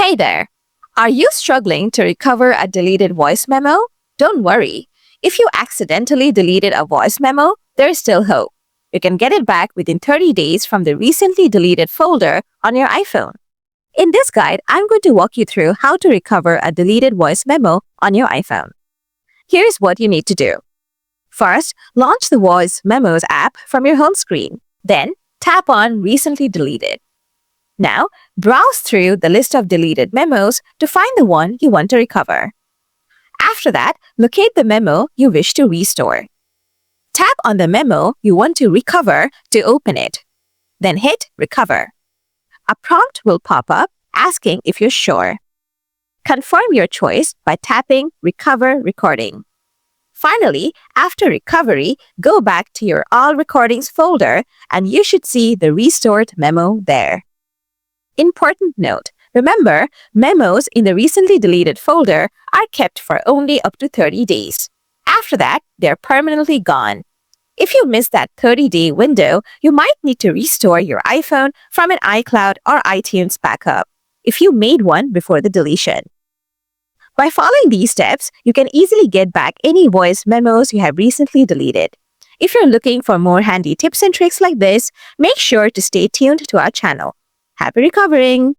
Hey there! Are you struggling to recover a deleted voice memo? Don't worry. If you accidentally deleted a voice memo, there's still hope. You can get it back within 30 days from the recently deleted folder on your iPhone. In this guide, I'm going to walk you through how to recover a deleted voice memo on your iPhone. Here's what you need to do. First, launch the Voice Memos app from your home screen. Then, tap on Recently Deleted. Now, browse through the list of deleted memos to find the one you want to recover. After that, locate the memo you wish to restore. Tap on the memo you want to recover to open it. Then hit Recover. A prompt will pop up asking if you're sure. Confirm your choice by tapping Recover Recording. Finally, after recovery, go back to your All Recordings folder and you should see the restored memo there. Important note, remember, memos in the recently deleted folder are kept for only up to 30 days. After that, they're permanently gone. If you miss that 30-day window, you might need to restore your iPhone from an iCloud or iTunes backup if you made one before the deletion. By following these steps, you can easily get back any voice memos you have recently deleted. If you're looking for more handy tips and tricks like this, make sure to stay tuned to our channel. Happy recovering!